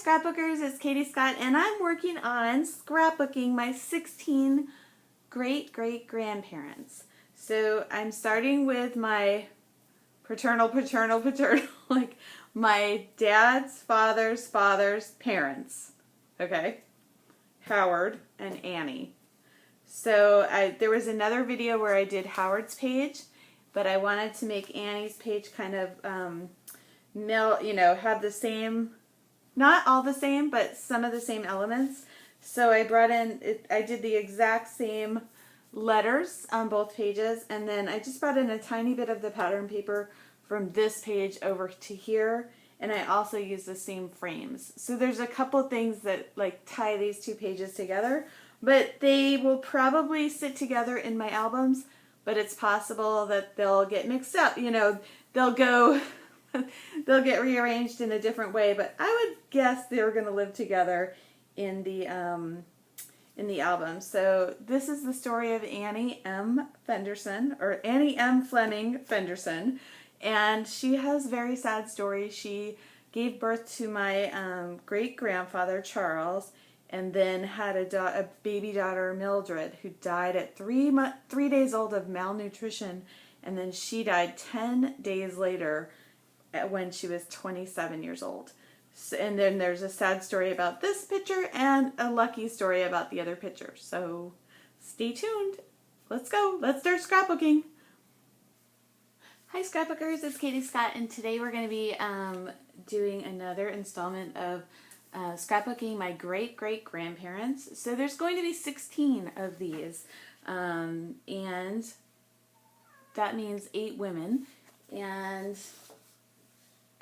Scrapbookers, it's Katie Scott, and I'm working on scrapbooking my 16 great-great-grandparents. So I'm starting with my paternal, like my dad's father's parents, okay? Howard and Annie. So there was another video where I did Howard's page, but I wanted to make Annie's page kind of, have the same, not all the same, but some of the same elements. So I brought in, I did the exact same letters on both pages, and then I just brought in a tiny bit of the pattern paper from this page over to here, and I also used the same frames. So there's a couple things that like tie these two pages together, but they will probably sit together in my albums, but it's possible that they'll get mixed up. They'll go... they'll get rearranged in a different way, but I would guess they're going to live together in the album. So this is the story of Annie M. Fenderson, or Annie M. Fleming Fenderson, and she has a very sad story. She gave birth to my great-grandfather, Charles, and then had a baby daughter, Mildred, who died at 3 days old of malnutrition, and then she died 10 days later when she was 27 years old. So, and then there's a sad story about this picture and a lucky story about the other picture. So stay tuned. Let's go. Let's start scrapbooking. Hi Scrapbookers, it's Katie Scott, and today we're going to be doing another installment of scrapbooking my great-great-grandparents. So there's going to be 16 of these, and that means 8 women, and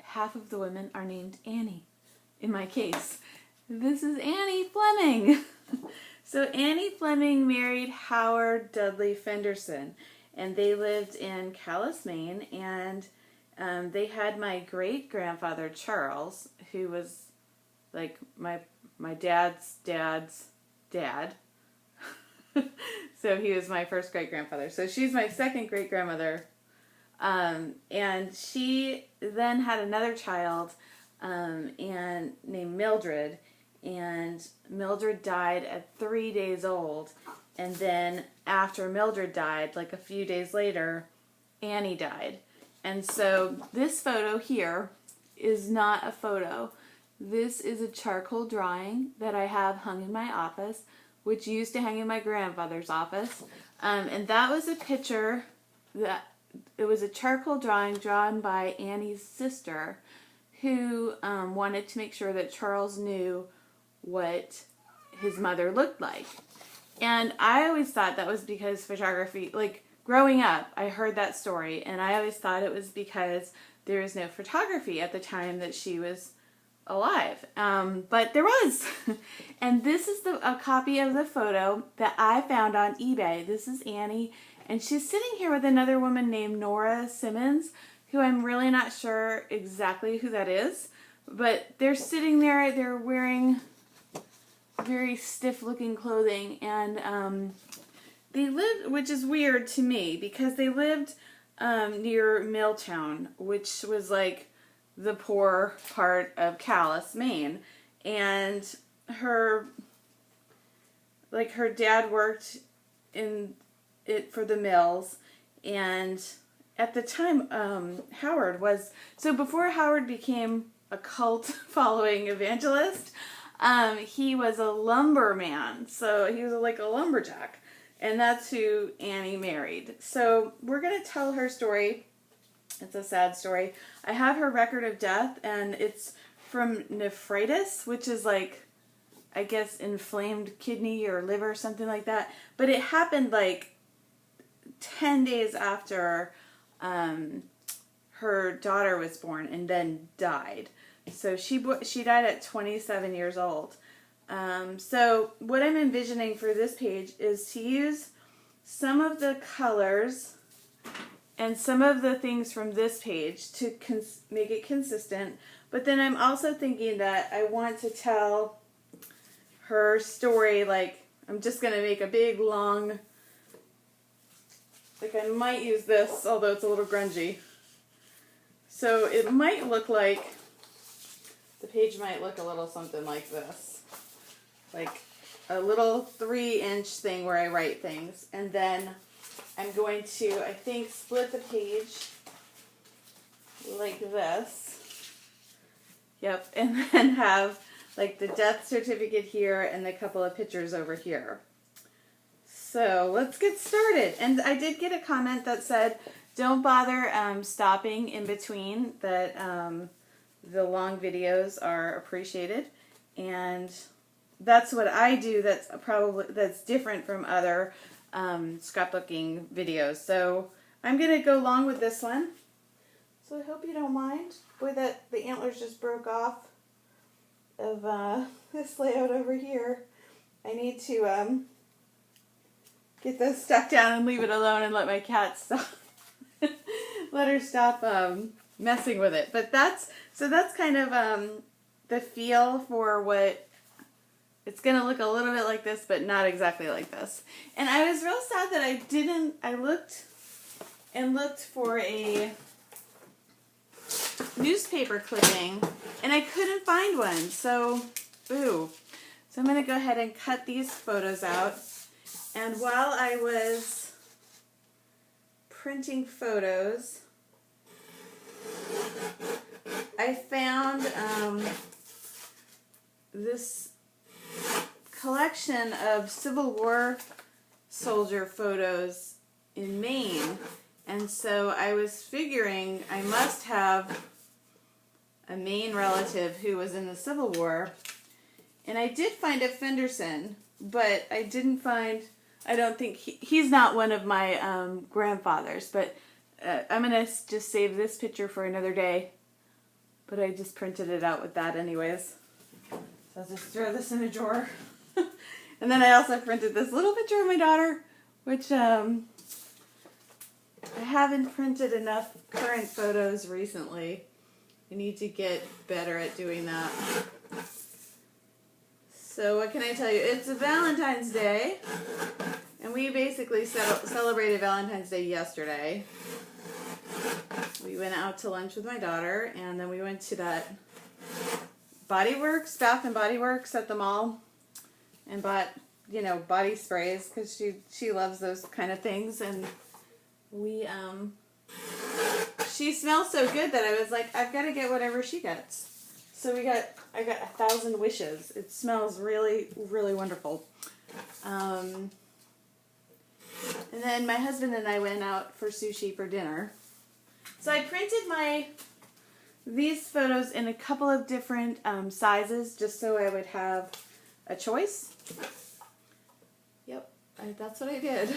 half of the women are named Annie, in my case. This is Annie Fleming. So Annie Fleming married Howard Dudley Fenderson, and they lived in Calais, Maine, and they had my great-grandfather Charles, who was like my dad's dad's dad. So he was my first great-grandfather. So she's my second great-grandmother. And she then had another child and named Mildred, and Mildred died at 3 days old, and then after Mildred died, like a few days later, Annie died. And so this photo here is not a photo. This is a charcoal drawing that I have hung in my office, which used to hang in my grandfather's office, and that was a picture that it was a charcoal drawing drawn by Annie's sister, who wanted to make sure that Charles knew what his mother looked like. And I always thought that was because photography, like growing up, I heard that story, and I always thought it was because there was no photography at the time that she was alive. But there was. And this is a copy of the photo that I found on eBay. This is Annie. And she's sitting here with another woman named Nora Simmons, who I'm really not sure exactly who that is. But they're sitting there, they're wearing very stiff-looking clothing. And they lived, which is weird to me, because they lived near Milltown, which was like the poor part of Calais, Maine. And her dad worked in it for the mills, and at the time Howard was, so before Howard became a cult following evangelist, he was a lumberman, so he was like a lumberjack, and that's who Annie married. So we're going to tell her story. It's a sad story. I have her record of death, and it's from nephritis, which is like, I guess, inflamed kidney or liver, something like that, but it happened like 10 days after her daughter was born, and then died. So she died at 27 years old. So what I'm envisioning for this page is to use some of the colors and some of the things from this page to make it consistent. But then I'm also thinking that I want to tell her story, like I'm just going to make a big long, like I might use this, although it's a little grungy. So it might look like the page might look a little something like this. Like a little 3-inch thing where I write things. And then I'm going to, I think, split the page like this. Yep, and then have like the death certificate here and a couple of pictures over here. So let's get started. And I did get a comment that said, don't bother stopping in between, that the long videos are appreciated. And that's what I do. That's different from other scrapbooking videos. So I'm going to go along with this one. So I hope you don't mind. Boy, that the antlers just broke off of this layout over here. I need to get those stuck down and leave it alone and let my cat stop. Let her stop messing with it. But that's kind of the feel for what it's going to look a little bit like this, but not exactly like this. And I was real sad that I looked for a newspaper clipping and I couldn't find one. So, ooh. So I'm going to go ahead and cut these photos out. And while I was printing photos, I found this collection of Civil War soldier photos in Maine. And so I was figuring I must have a Maine relative who was in the Civil War. And I did find a Fenderson, but I didn't find, I don't think, he's not one of my grandfathers, but I'm going to just save this picture for another day. But I just printed it out with that anyways. So I'll just throw this in a drawer. And then I also printed this little picture of my daughter, which I haven't printed enough current photos recently. I need to get better at doing that. So what can I tell you? It's a Valentine's Day, and we basically celebrated Valentine's Day yesterday. We went out to lunch with my daughter, and then we went to that Bath and Body Works at the mall, and bought, body sprays, because she loves those kind of things, and we, she smells so good that I was like, I've got to get whatever she gets. So I got 1,000 wishes. It smells really, really wonderful. And then my husband and I went out for sushi for dinner. So I printed these photos in a couple of different sizes, just so I would have a choice. Yep, that's what I did.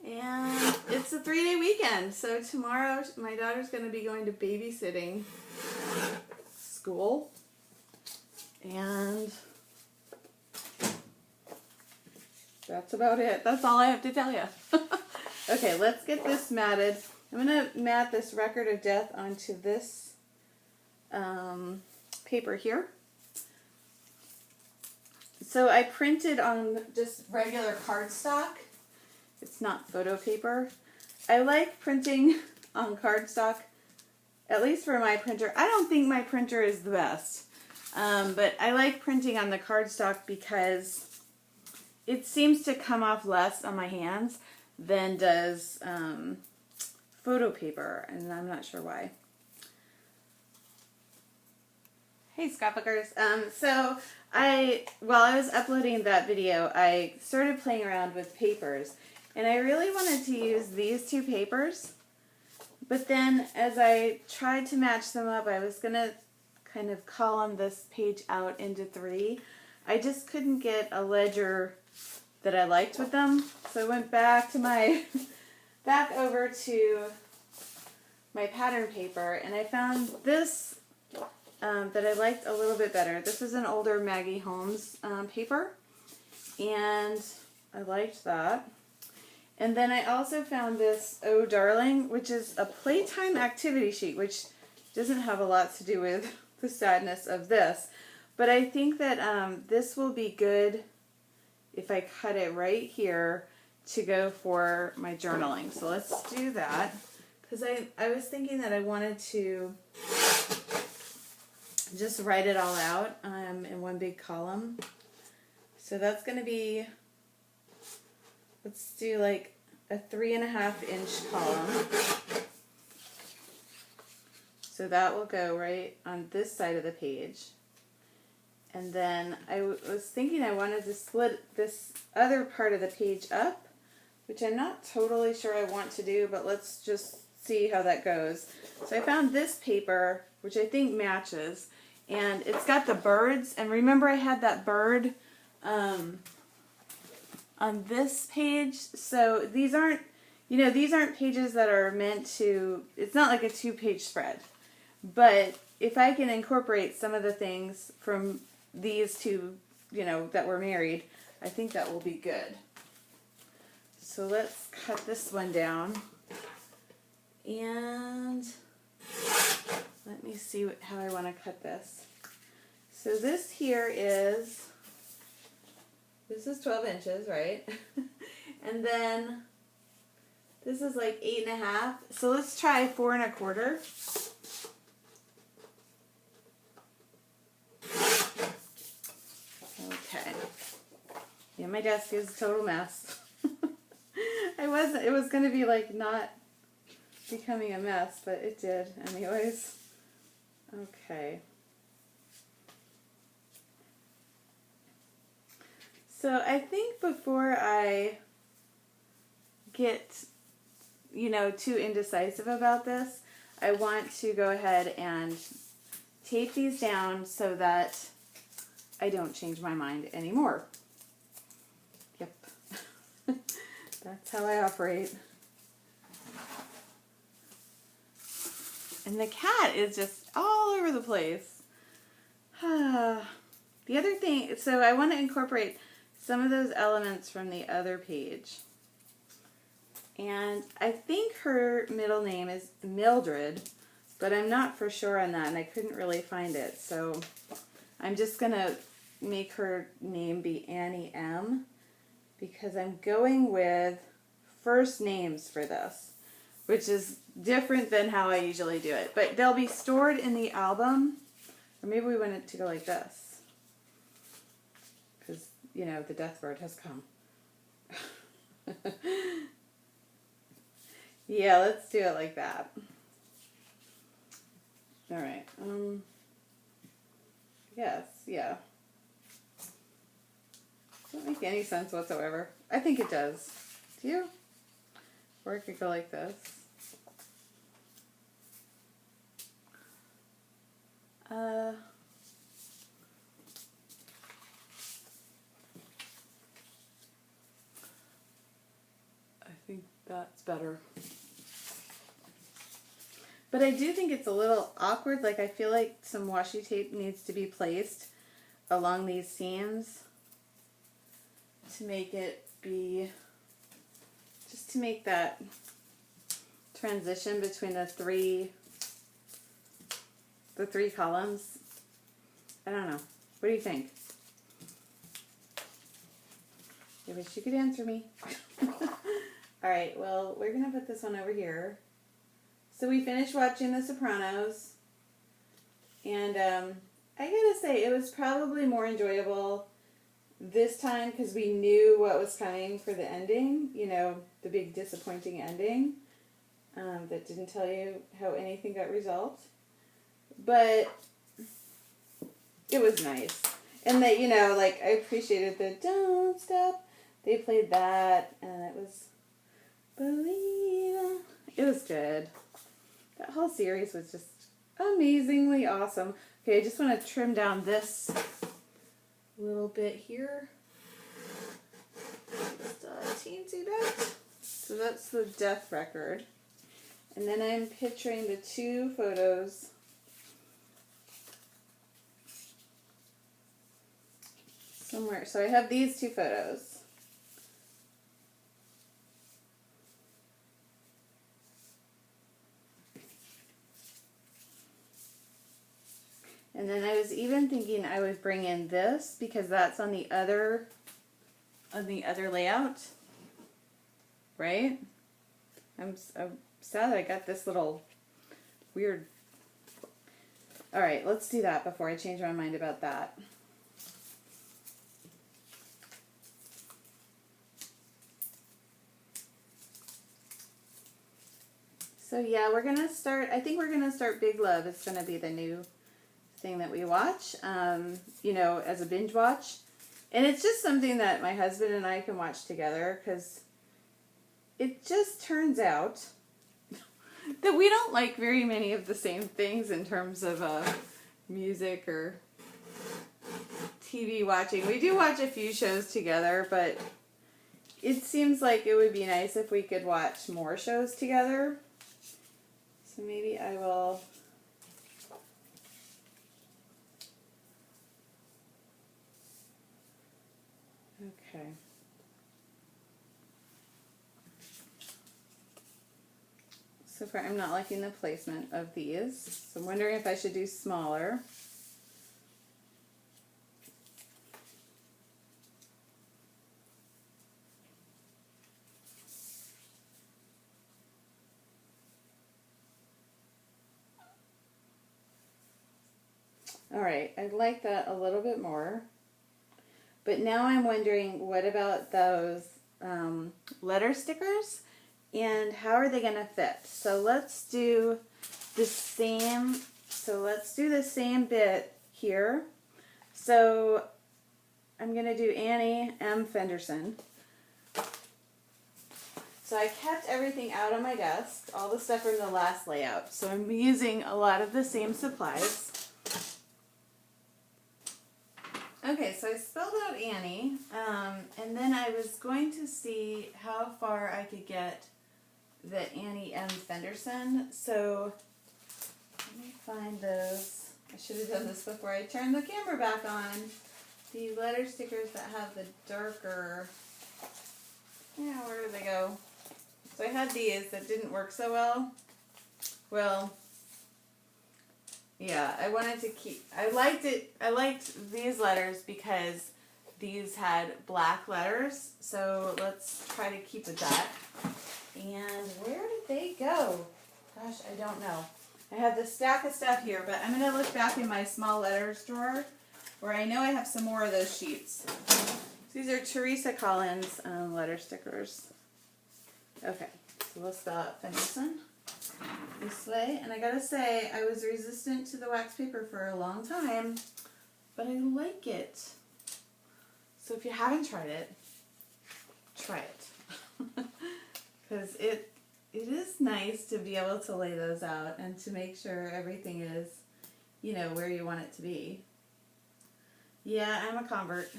And it's a 3-day weekend, so tomorrow my daughter's going to be going to babysitting school, and that's about it. That's all I have to tell you. Okay, let's get this matted. I'm going to mat this record of death onto this paper here. So I printed on just regular cardstock. It's not photo paper. I like printing on cardstock, at least for my printer. I don't think my printer is the best, but I like printing on the cardstock because it seems to come off less on my hands than does photo paper, and I'm not sure why. Hey scrapbookers. So while I was uploading that video, I started playing around with papers. And I really wanted to use these two papers, but then as I tried to match them up, I was going to kind of column this page out into 3. I just couldn't get a ledger that I liked with them, so I went back to back over to my pattern paper, and I found this that I liked a little bit better. This is an older Maggie Holmes paper, and I liked that. And then I also found this Oh Darling, which is a playtime activity sheet, which doesn't have a lot to do with the sadness of this. But I think that this will be good if I cut it right here to go for my journaling. So let's do that. Because I was thinking that I wanted to just write it all out in one big column. So that's going to be, let's do like a 3.5-inch column. So that will go right on this side of the page. And then I was thinking I wanted to split this other part of the page up, which I'm not totally sure I want to do, but let's just see how that goes. So I found this paper, which I think matches, and it's got the birds. And remember I had that bird on this page. So these aren't, these aren't pages that are meant to, it's not like a 2-page spread. But if I can incorporate some of the things from these two, that were married, I think that will be good. So let's cut this one down. And let me see how I want to cut this. So this here is 12 inches, right? And then this is like 8.5. So let's try 4.25. Okay. Yeah, my desk is a total mess. It was going to be like not becoming a mess, but it did anyways. Okay. So I think before I get, too indecisive about this, I want to go ahead and tape these down so that I don't change my mind anymore. Yep. That's how I operate. And the cat is just all over the place. The other thing, so I want to incorporate some of those elements from the other page. And I think her middle name is Mildred, but I'm not for sure on that, and I couldn't really find it. So I'm just going to make her name be Annie M, because I'm going with first names for this, which is different than how I usually do it. But they'll be stored in the album, or maybe we want it to go like this, because, the death bird has come. Yeah, let's do it like that. All right. Yes, yeah. Doesn't make any sense whatsoever. I think it does. Do you? Or it could go like this. I think that's better. But I do think it's a little awkward. Like, I feel like some washi tape needs to be placed along these seams to make it be, just to make that transition between the three columns. I don't know. What do you think? I wish you could answer me. All right, well, we're going to put this one over here. So we finished watching The Sopranos, and I gotta say, it was probably more enjoyable this time because we knew what was coming for the ending, the big disappointing ending that didn't tell you how anything got resolved. But it was nice. And that, I appreciated the Don't Stop. They played that, and it was Believe. It was good. That whole series was just amazingly awesome. Okay, I just want to trim down this little bit here. Just a teensy bit. So that's the death record. And then I'm picturing the two photos somewhere. So I have these two photos. And then I was even thinking I would bring in this because that's on the other layout, right? I'm sad I got this little weird All right, let's do that before I change my mind about that. So yeah, we're gonna start, I think we're gonna start Big Love. It's gonna be the new thing that we watch, you know, as a binge watch. And it's just something that my husband and I can watch together, because it just turns out that we don't like very many of the same things in terms of music or TV watching. We do watch a few shows together, but it seems like it would be nice if we could watch more shows together. So maybe I will... Okay. So far I'm not liking the placement of these. So I'm wondering if I should do smaller. Alright, I like that a little bit more. But now I'm wondering, what about those letter stickers? And how are they going to fit? So let's do the same. So let's do the same bit here. So I'm going to do Annie M. Fenderson. So I kept everything out on my desk, all the stuff from the last layout. So I'm using a lot of the same supplies. Okay, so I spelled out Annie, and then I was going to see how far I could get the Annie M. Fenderson. So let me find those. I should have done this before I turned the camera back on. The letter stickers that have the darker, yeah, where did they go? So I had these that didn't work so well. Well, yeah, I wanted to keep, I liked these letters because these had black letters, so let's try to keep with that. And where did they go? Gosh, I don't know. I have this stack of stuff here, but I'm going to look back in my small letters drawer where I know I have some more of those sheets. These are Teresa Collins letter stickers. Okay, so we'll spell out Fenderson this way. And I gotta say, I was resistant to the wax paper for a long time, but I like it. So if you haven't tried it, try it. Because it is nice to be able to lay those out and to make sure everything is, you know, where you want it to be. Yeah, I'm a convert.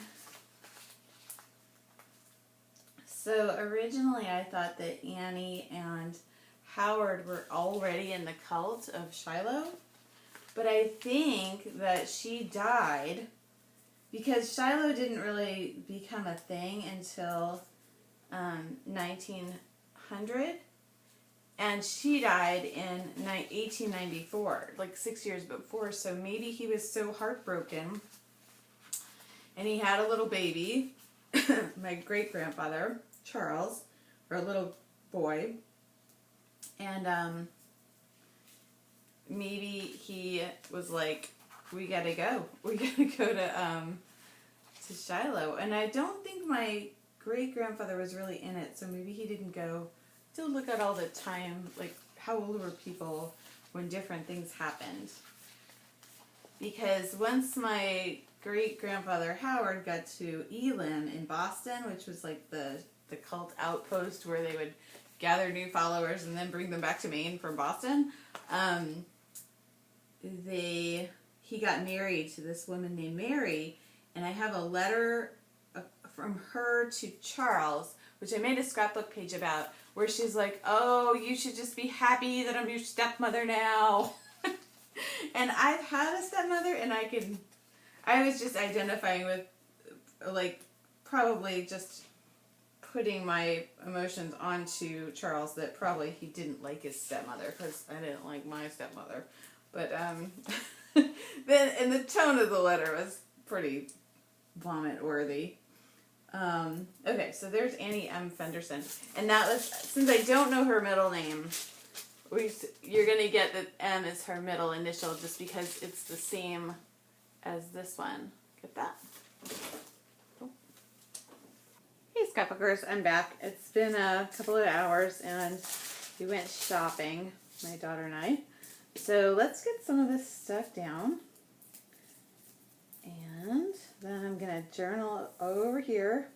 So originally I thought that Annie and Howard were already in the cult of Shiloh, but I think that she died because Shiloh didn't really become a thing until 1900, and she died in 1894, like 6 years before, so maybe he was so heartbroken, and he had a little baby, my great-grandfather, Charles, or a little boy, and maybe he was like, we gotta go to Shiloh. And I don't think my great-grandfather was really in it, so maybe he didn't go to look at all the time, like how old were people when different things happened. Because once my great-grandfather Howard got to Elam in Boston, which was like the cult outpost where they would gather new followers and then bring them back to Maine from Boston, he got married to this woman named Mary, and I have a letter from her to Charles, which I made a scrapbook page about, where she's like, oh, you should just be happy that I'm your stepmother now. And I've had a stepmother, and I was just identifying with, like, probably just putting my emotions onto Charles that probably he didn't like his stepmother, because I didn't like my stepmother. But, then, and the tone of the letter was pretty vomit-worthy. Okay, so there's Annie M. Fenderson. And that was, since I don't know her middle name, you're going to get that M is her middle initial just because it's the same as this one. Get that? Oh. Hey scrapbookers, I'm back. It's been a couple of hours and we went shopping, my daughter and I. So let's get some of this stuff down. And then I'm going to journal over here.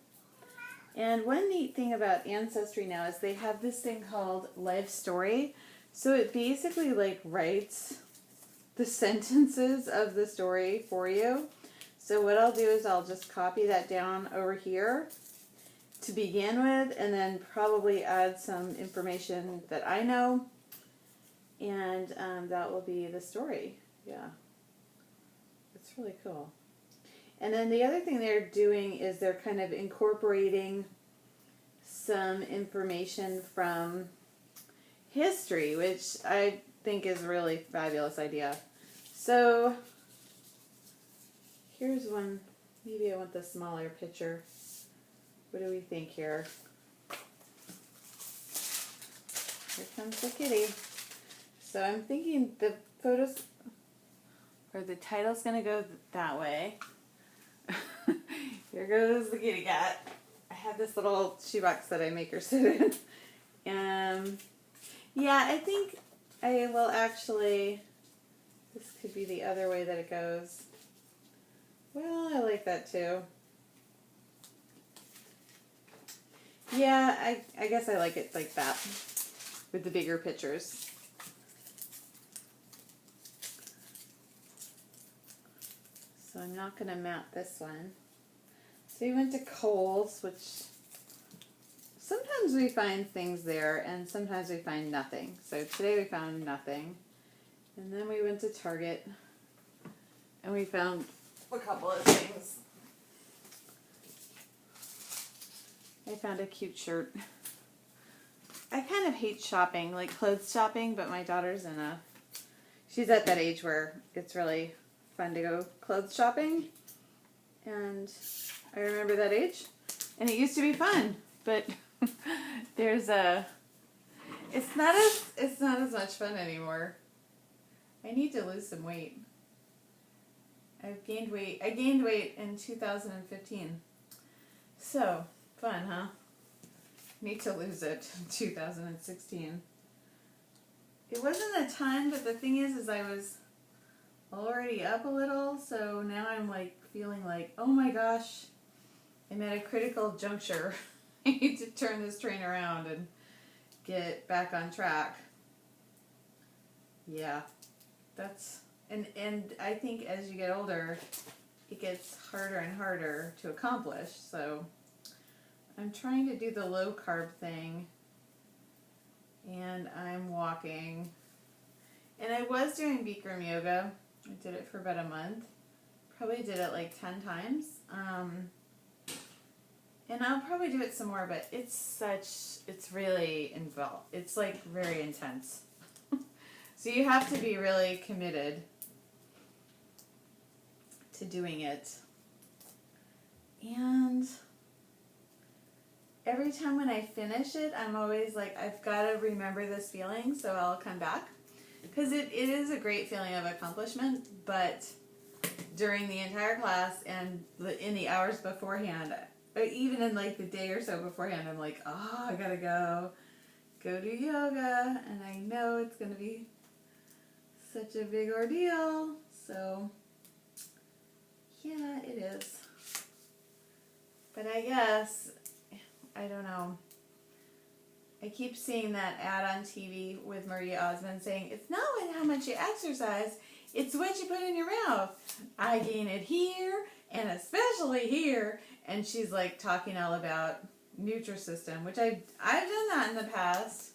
And one neat thing about Ancestry now is they have this thing called Life Story. So it basically like writes the sentences of the story for you. So what I'll do is I'll just copy that down over here to begin with, and then probably add some information that I know, and that will be the story. Yeah, it's really cool. And then the other thing they're doing is they're kind of incorporating some information from history, which I think is a really fabulous idea. So here's one. Maybe I want the smaller picture. What do we think here? Here comes the kitty. So I'm thinking the photos, or the title's going to go that way. Here goes the kitty cat. I have this little shoebox that I make her sit in. Yeah, I think I will actually, this could be the other way that it goes. Well, I like that too. Yeah, I guess I like it like that, with the bigger pictures. So I'm not going to map this one. So we went to Kohl's, which sometimes we find things there and sometimes we find nothing. So today we found nothing. And then we went to Target and we found a couple of things. I found a cute shirt. I kind of hate shopping, like clothes shopping, but my daughter's she's at that age where it's really fun to go clothes shopping. And I remember that age. And it used to be fun, but it's not as much fun anymore. I need to lose some weight. I've gained weight. I gained weight in 2015. So, fun, huh? Need to lose it in 2016. It wasn't a ton, but the thing is I was already up a little, so now I'm like feeling like, oh my gosh, I'm at a critical juncture. I need to turn this train around and get back on track. Yeah, that's, and I think as you get older, it gets harder and harder to accomplish, so I'm trying to do the low carb thing, and I'm walking, and I was doing Bikram yoga. I did it for about a month, probably did it like 10 times, and I'll probably do it some more, but it's really involved, it's like very intense, so you have to be really committed to doing it, and every time when I finish it, I'm always like, I've got to remember this feeling, so I'll come back. Because it is a great feeling of accomplishment, but during the entire class and in the hours beforehand, or even in like the day or so beforehand, I'm like, oh, I gotta go do yoga, and I know it's going to be such a big ordeal, so yeah, it is. But I guess, I don't know. I keep seeing that ad on TV with Maria Osmond saying, it's not how much you exercise, it's what you put in your mouth. I gain it here, and especially here. And she's like talking all about Nutrisystem, which I've done that in the past,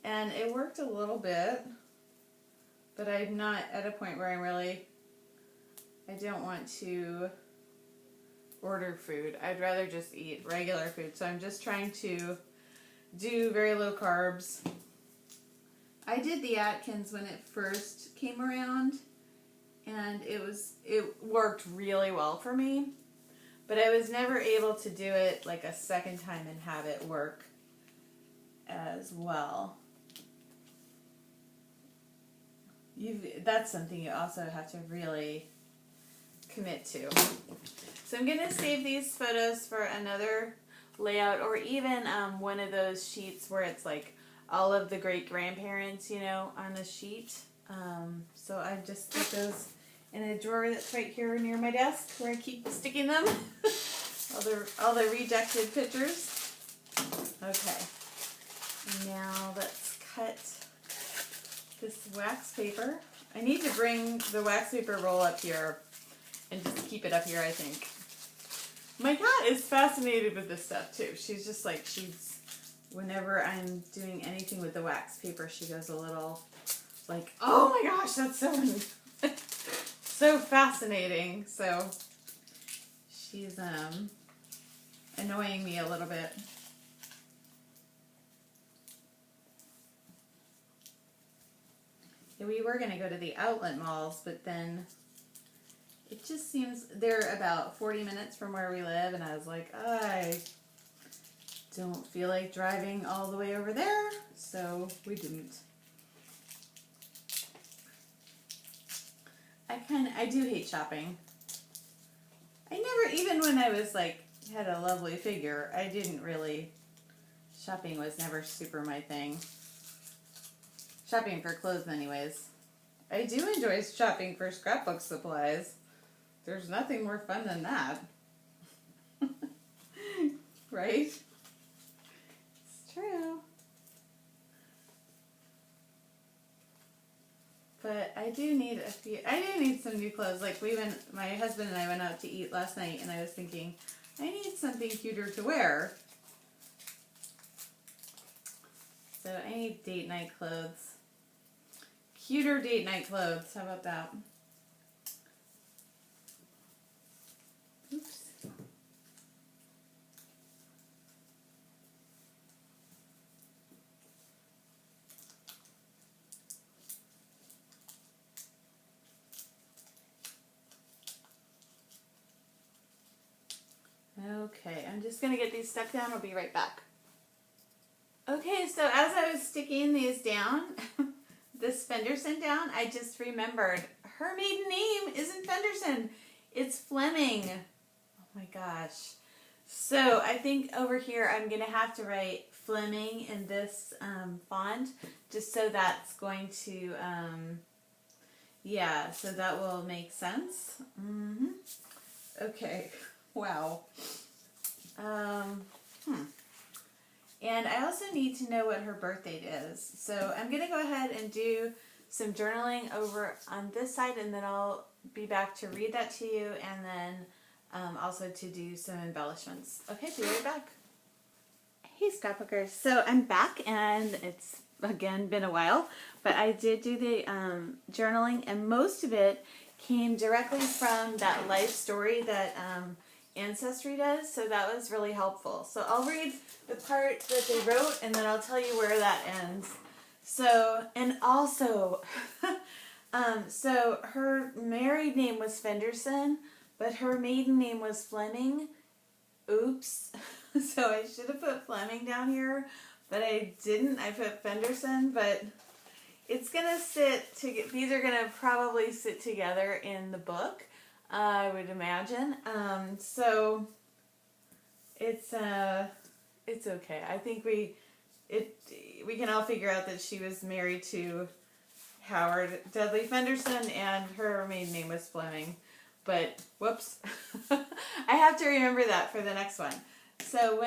and it worked a little bit, but I'm not at a point where I don't want to order food. I'd rather just eat regular food. So I'm just trying to do very low carbs. I did the Atkins when it first came around, and it worked really well for me, but I was never able to do it like a second time and have it work as well. that's something you also have to really commit to. So I'm going to save these photos for another layout, or even one of those sheets where it's like all of the great-grandparents, on a sheet. So I just put those in a drawer that's right here near my desk where I keep sticking them. all the rejected pictures. Okay. Now let's cut this wax paper. I need to bring the wax paper roll up here and just keep it up here, I think. My cat is fascinated with this stuff too. She's just like, whenever I'm doing anything with the wax paper, she goes a little like, oh my gosh, that's so fascinating. So she's annoying me a little bit. We were going to go to the outlet malls, but then it just seems they're about 40 minutes from where we live, and I was like, I don't feel like driving all the way over there, so we didn't. I do hate shopping. I never, even when I was like, had a lovely figure, I didn't really, shopping was never super my thing. Shopping for clothes anyways. I do enjoy shopping for scrapbook supplies. There's nothing more fun than that. Right? It's true. But I do need some new clothes. Like my husband and I went out to eat last night, and I was thinking, I need something cuter to wear. So I need date night clothes. Cuter date night clothes. How about that? Oops. Okay, I'm just going to get these stuck down. I'll be right back. Okay, so as I was sticking these down, this Fenderson down, I just remembered her maiden name isn't Fenderson. It's Fleming. Oh my gosh. So I think over here I'm going to have to write Fleming in this font, just so that's going to, yeah, so that will make sense. Okay. Wow. And I also need to know what her birth date is. So I'm going to go ahead and do some journaling over on this side, and then I'll be back to read that to you, and then also to do some embellishments. Okay, be right back. Hey scrapbookers. So I'm back, and it's again been a while, but I did do the journaling, and most of it came directly from that life story that Ancestry does, so that was really helpful. So I'll read the part that they wrote, and then I'll tell you where that ends. So, and also, so her married name was Fenderson, but her maiden name was Fleming. Oops. So I should have put Fleming down here, but I didn't. I put Fenderson, but it's going to these are going to probably sit together in the book. I would imagine. So it's okay. I think we can all figure out that she was married to Howard Dudley Fenderson, and her maiden name was Fleming. But whoops, I have to remember that for the next one. So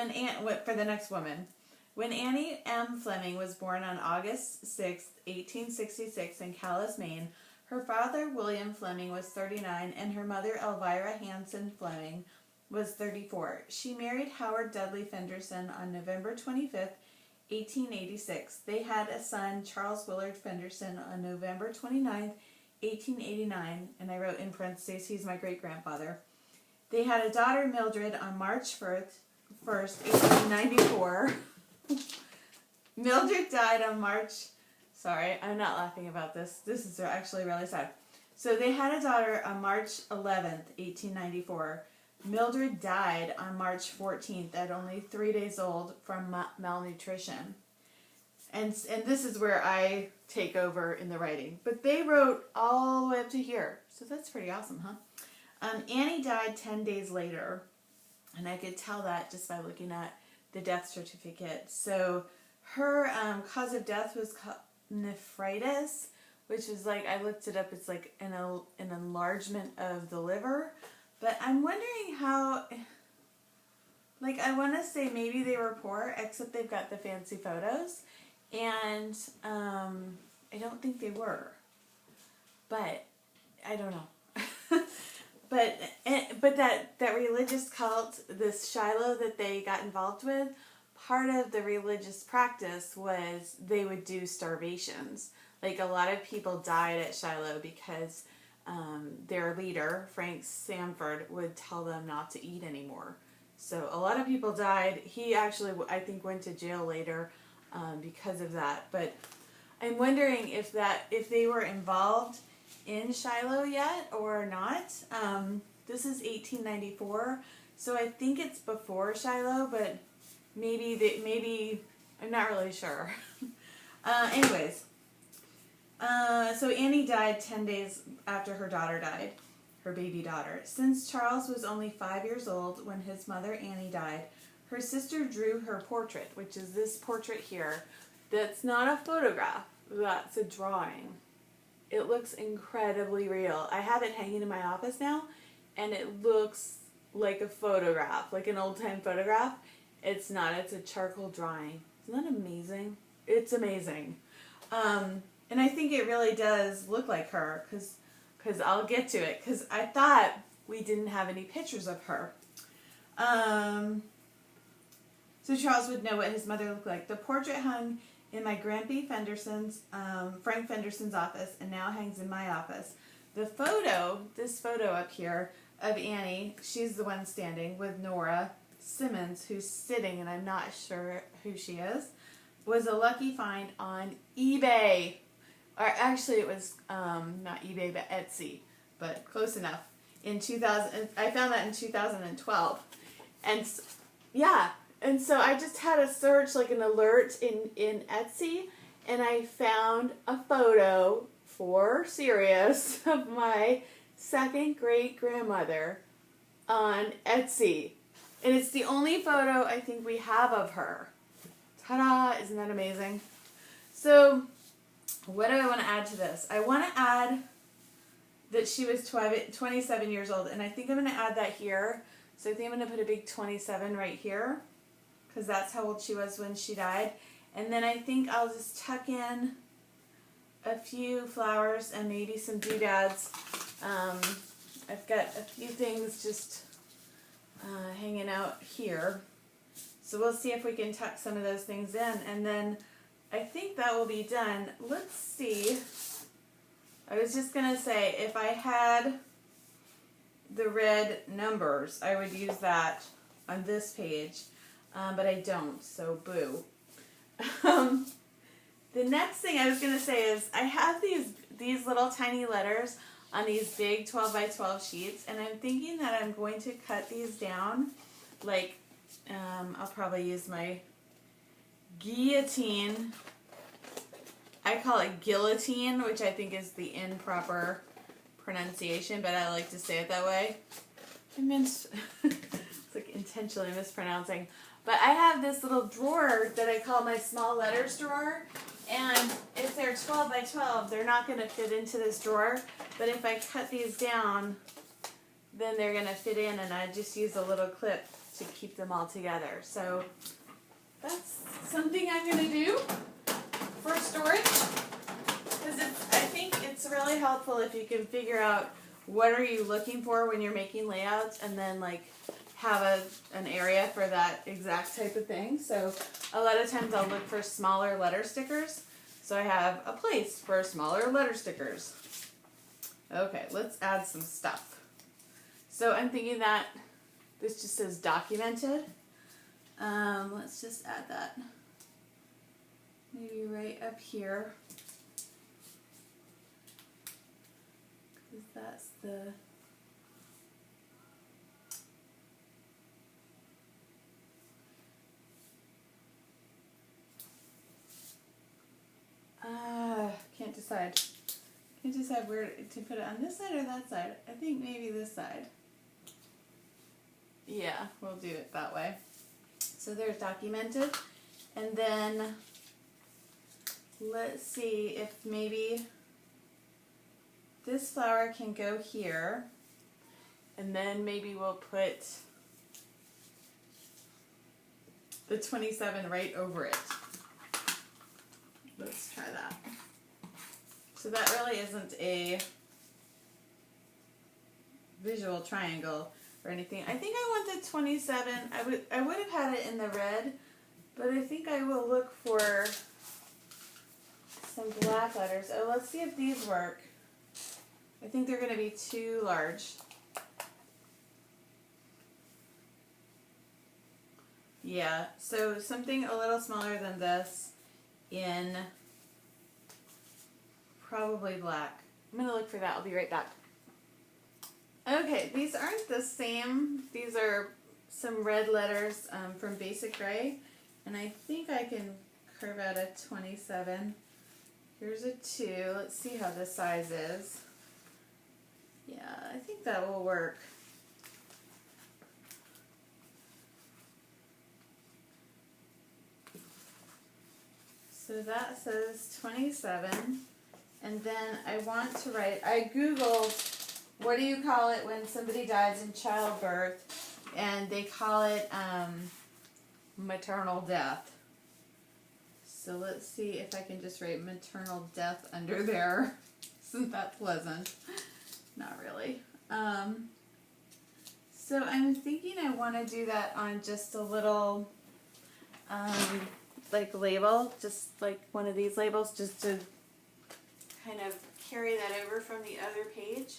for the next woman. When Annie M. Fleming was born on August 6, 1866 in Calais, Maine, her father, William Fleming, was 39, and her mother, Elvira Hanson Fleming, was 34. She married Howard Dudley Fenderson on November 25, 1886. They had a son, Charles Willard Fenderson, on November 29, 1889, and I wrote in parentheses, he's my great-grandfather. They had a daughter, Mildred, on March 1st, 1894. Mildred died on March... Sorry, I'm not laughing about this. This is actually really sad. So they had a daughter on March 11th, 1894. Mildred died on March 14th at only 3 days old from malnutrition. and this is where I take over in the writing. But they wrote all the way up to here. So that's pretty awesome, huh? Annie died 10 days later. And I could tell that just by looking at the death certificate. So her cause of death was nephritis, which is like, I looked it up, it's like an enlargement of the liver. But I'm wondering how, like, I want to say maybe they were poor, except they've got the fancy photos. And I don't think they were. But I don't know. But that religious cult, this Shiloh that they got involved with, part of the religious practice was they would do starvations. Like, a lot of people died at Shiloh because their leader, Frank Sanford, would tell them not to eat anymore. So a lot of people died. He actually, I think, went to jail later because of that. But I'm wondering if they were involved in Shiloh yet or not. This is 1894, so I think it's before Shiloh, but maybe I'm not really sure. Anyways, so Annie died 10 days after her daughter died, her baby daughter. Since Charles was only 5 years old when his mother Annie died, her sister drew her portrait, which is this portrait here. That's not a photograph, that's a drawing. It looks incredibly real. I have it hanging in my office now, and it looks like a photograph, like an old-time photograph. It's not. It's a charcoal drawing. Isn't that amazing? It's amazing. And I think it really does look like her, because I'll get to it, because I thought we didn't have any pictures of her. So Charles would know what his mother looked like. The portrait hung in my Grandpa Fenderson's, Frank Fenderson's office, and now hangs in my office. The photo, this photo up here of Annie, she's the one standing with Nora Simmons, who's sitting, and I'm not sure who she is, was a lucky find on eBay. Or actually it was not eBay, but Etsy, but close enough. In 2000, I found that in 2012. And yeah. And so I just had a search, like an alert in Etsy, and I found a photo, for serious, of my second great grandmother on Etsy. And it's the only photo I think we have of her. Ta-da! Isn't that amazing? So, what do I want to add to this? I want to add that she was 27 years old, and I think I'm going to add that here. So I think I'm going to put a big 27 right here, because that's how old she was when she died. And then I think I'll just tuck in a few flowers and maybe some doodads. I've got a few things just hanging out here. So we'll see if we can tuck some of those things in. And then I think that will be done. Let's see. I was just going to say, if I had the red numbers, I would use that on this page. But I don't, so boo. The next thing I was going to say is I have these little tiny letters on these big 12 by 12 sheets, and I'm thinking that I'm going to cut these down. Like, I'll probably use my guillotine. I call it guillotine, which I think is the improper pronunciation, but I like to say it that way. It's like intentionally mispronouncing. But I have this little drawer that I call my small letters drawer, and if they're 12 by 12, they're not going to fit into this drawer. But if I cut these down, then they're going to fit in, and I just use a little clip to keep them all together. So that's something I'm going to do for storage, because I think it's really helpful if you can figure out what are you looking for when you're making layouts, and then like have an area for that exact type of thing. So a lot of times I'll look for smaller letter stickers. So I have a place for smaller letter stickers. Okay, let's add some stuff. So I'm thinking that this just says documented. Let's just add that. Maybe right up here. Because that's the... decide. Can't decide where to put it, on this side or that side. I think maybe this side. Yeah, we'll do it that way. So there's documented. And then let's see if maybe this flower can go here. And then maybe we'll put the 27 right over it. Let's try that. So that really isn't a visual triangle or anything. I think I want the 27. I would have had it in the red, but I think I will look for some black letters. Oh, let's see if these work. I think they're going to be too large. Yeah, so something a little smaller than this in probably black. I'm going to look for that. I'll be right back. Okay, these aren't the same. These are some red letters from Basic Gray. And I think I can carve out a 27. Here's a 2. Let's see how this size is. Yeah, I think that will work. So that says 27. And then I want to write, I Googled, what do you call it when somebody dies in childbirth? And they call it maternal death. So let's see if I can just write maternal death under there. Isn't that pleasant? Not really. So I'm thinking I want to do that on just a little like label, just like one of these labels, just to kind of carry that over from the other page.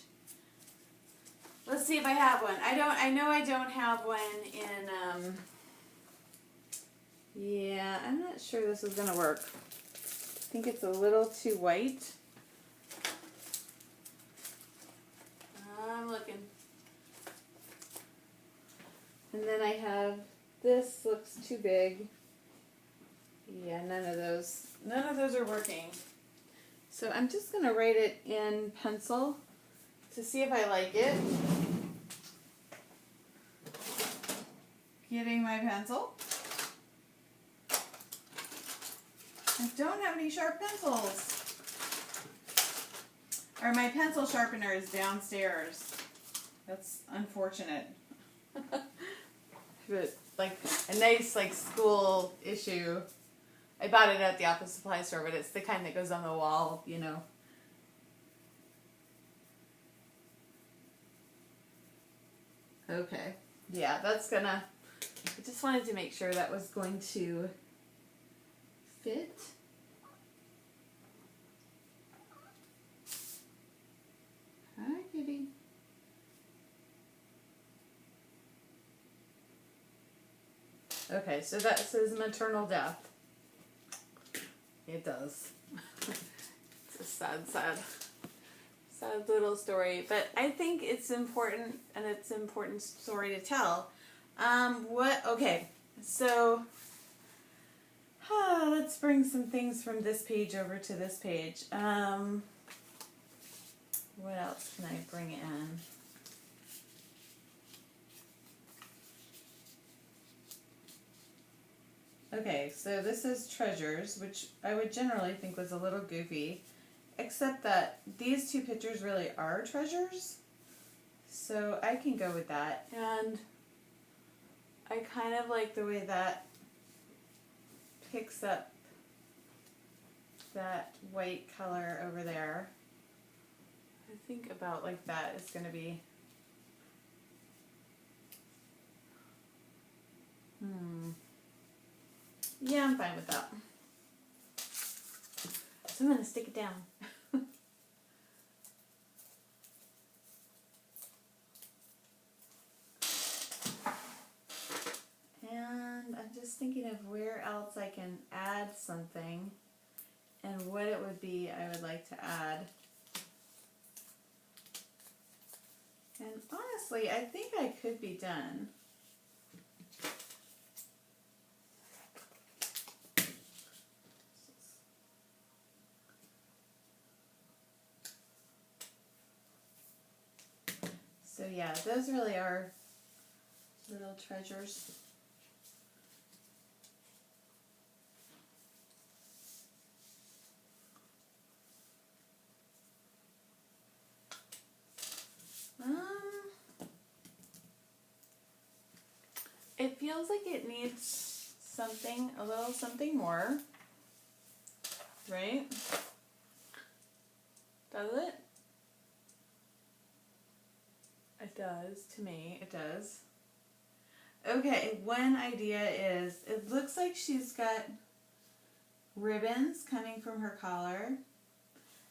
Let's see if I have one. I know I don't have one in, yeah, I'm not sure this is going to work. I think it's a little too white. I'm looking. And then I have, this looks too big. Yeah, none of those are working. So I'm just going to write it in pencil to see if I like it. Getting my pencil. I don't have any sharp pencils. Or my pencil sharpener is downstairs. That's unfortunate. But like a nice like school issue. I bought it at the office supply store, but it's the kind that goes on the wall, you know. Okay. Yeah, that's gonna, I just wanted to make sure that was going to fit. Hi, kitty. Okay, so that says maternal death. It does. It's a sad little story, but I think it's important, and it's an important story to tell. Okay, so let's bring some things from this page over to this page. What else can I bring in? Okay, so this is treasures, which I would generally think was a little goofy, except that these two pictures really are treasures, so I can go with that. And I kind of like the way that picks up that white color over there. I think about like that is going to be yeah, I'm fine with that. So I'm going to stick it down. And I'm just thinking of where else I can add something and what it would be I would like to add. And honestly, I think I could be done. yeah, those really are little treasures. It feels like it needs something, a little something more, right? Does it? It does, to me, it does. Okay, one idea is, it looks like she's got ribbons coming from her collar,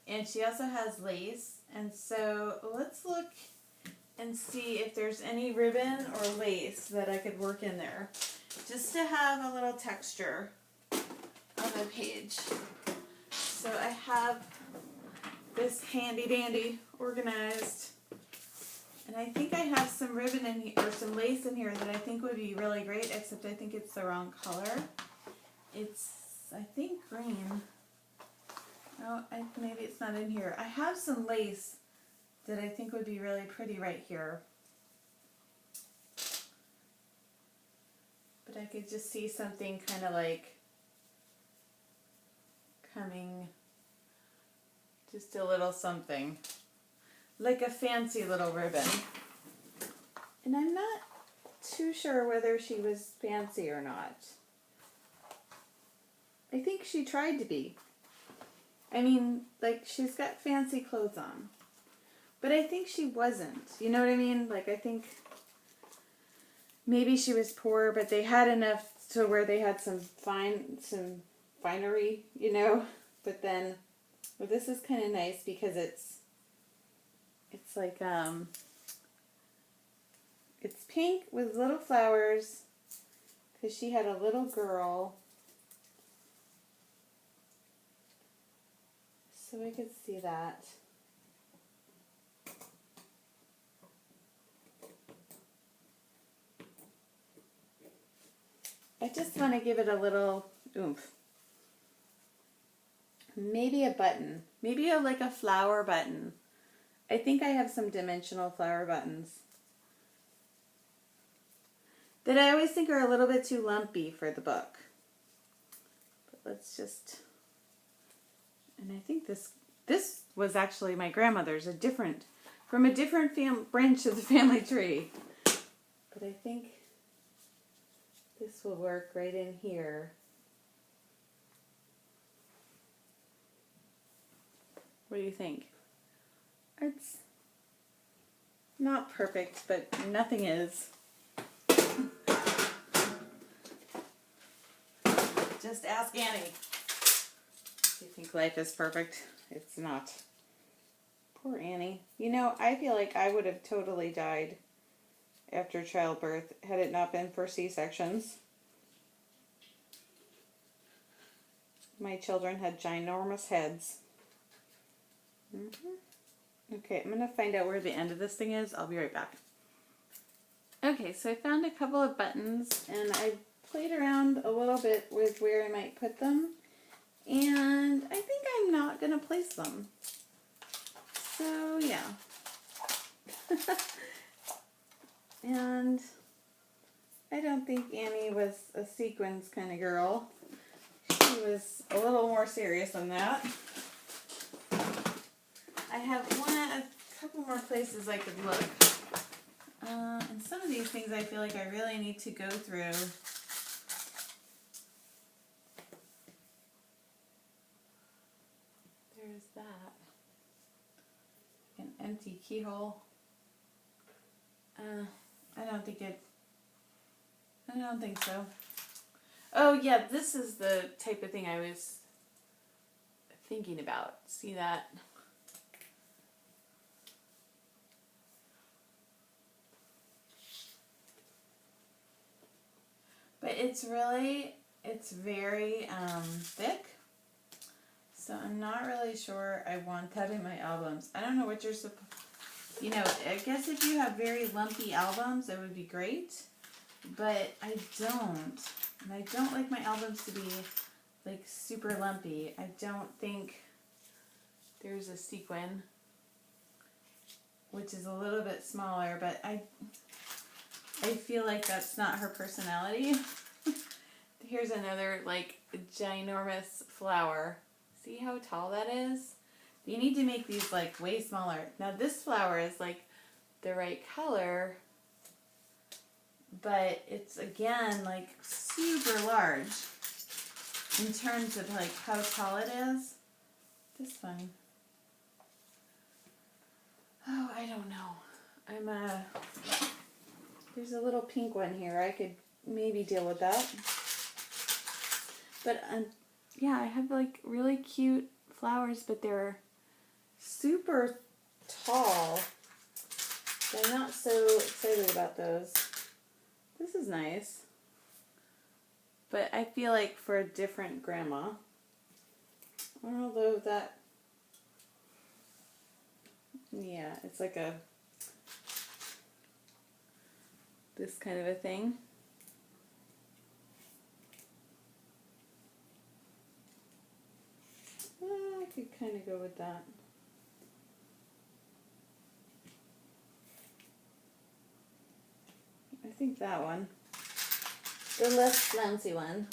and she also has lace, and so let's look and see if there's any ribbon or lace that I could work in there, just to have a little texture on the page. So I have this handy dandy organized, and I think I have some ribbon in here, or some lace in here that I think would be really great, except I think it's the wrong color. It's, I think, green. Oh, maybe it's not in here. I have some lace that I think would be really pretty right here. But I could just see something kind of like coming, just a little something, like a fancy little ribbon. And I'm not too sure whether she was fancy or not. I think she tried to be. I mean, like, she's got fancy clothes on. But I think she wasn't. You know what I mean? Like, I think maybe she was poor, but they had enough to where they had some finery, you know? But then, well, this is kind of nice because it's like, it's pink with little flowers because she had a little girl. So I could see that. I just want to give it a little oomph. Maybe a button. Maybe like a flower button. I think I have some dimensional flower buttons that I always think are a little bit too lumpy for the book. But let's just... And I think this was actually my grandmother's, from a different branch of the family tree. But I think this will work right in here. What do you think? It's not perfect, but nothing is. Just ask Annie. If you think life is perfect, it's not. Poor Annie. You know, I feel like I would have totally died after childbirth had it not been for C-sections. My children had ginormous heads. Okay, I'm going to find out where the end of this thing is. I'll be right back. Okay, so I found a couple of buttons, and I played around a little bit with where I might put them, and I think I'm not going to place them. So, yeah. And I don't think Annie was a sequins kind of girl. She was a little more serious than that. I have a couple more places I could look. And some of these things I feel like I really need to go through. There's that. An empty keyhole. I don't think so. Oh yeah, this is the type of thing I was thinking about. See that? But it's very thick. So I'm not really sure I want that in my albums. I don't know what you're supposed, you know, I guess if you have very lumpy albums, it would be great. But I don't. And I don't like my albums to be like super lumpy. I don't think there's a sequin which is a little bit smaller, but I feel like that's not her personality. Here's another like ginormous flower. See how tall that is? You need to make these like way smaller. Now this flower is like the right color, but it's again like super large in terms of like how tall it is. This one. Oh, I don't know. There's a little pink one here. I could maybe deal with that. But yeah, I have like really cute flowers, but they're super tall. So I'm not so excited about those. This is nice. But I feel like for a different grandma. Although that, yeah, it's like this kind of a thing. I could kind of go with that. I think that one. The less flouncy one.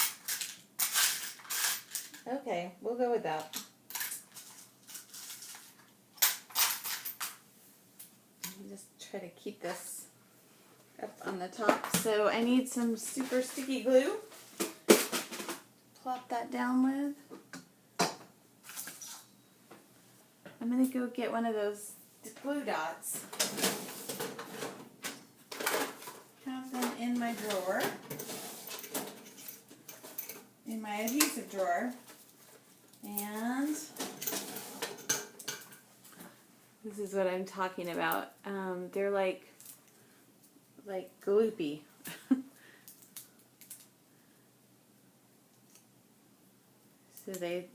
Okay, we'll go with that. Let me just try to keep this up on the top. So I need some super sticky glue. Plop that down with. I'm going to go get one of those glue dots. Have them in my drawer. In my adhesive drawer. And this is what I'm talking about. They're like gloopy. So they're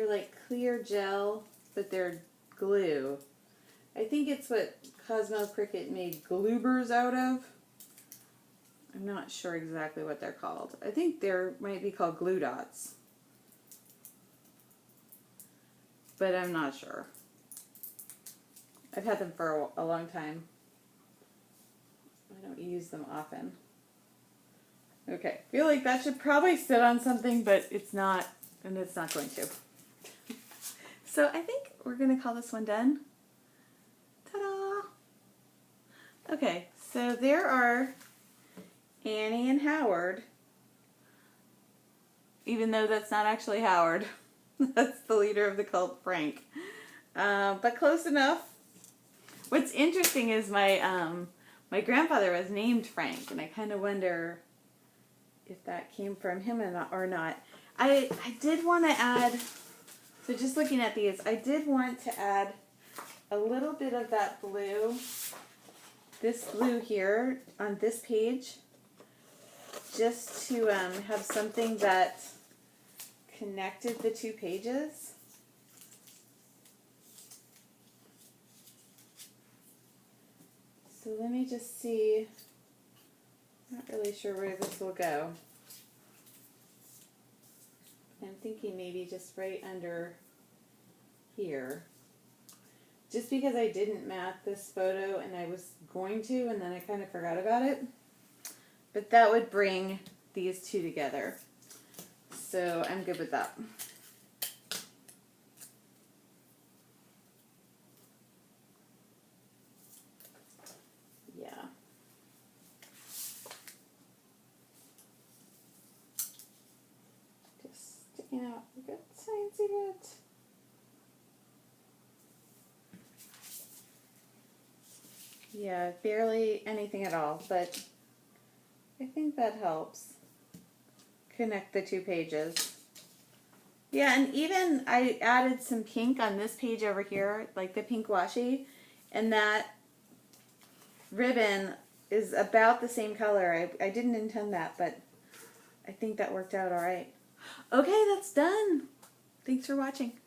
like clear gel, but they're glue. I think it's what Cosmo Cricket made gloobers out of. I'm not sure exactly what they're called. I think they might be called glue dots. But I'm not sure. I've had them for a long time. I don't use them often. Okay, I feel like that should probably sit on something, but it's not, and it's not going to. So I think we're going to call this one done. Ta-da! Okay, so there are Annie and Howard, even though that's not actually Howard. That's the leader of the cult, Frank. But close enough. What's interesting is my grandfather was named Frank, and I kind of wonder if that came from him or not. I did want to add, so just looking at these, I did want to add a little bit of that blue, this blue here on this page, just to have something that connected the two pages. So let me just see. I'm not really sure where this will go. I'm thinking maybe just right under here. Just because I didn't map this photo and I was going to, and then I kind of forgot about it. But that would bring these two together. So I'm good with that. Yeah. Just sticking out a good tiny bit. Yeah, barely anything at all, but I think that helps connect the two pages. Yeah, and even I added some pink on this page over here, like the pink washi, and that ribbon is about the same color. I didn't intend that, but I think that worked out all right. Okay, that's done. Thanks for watching.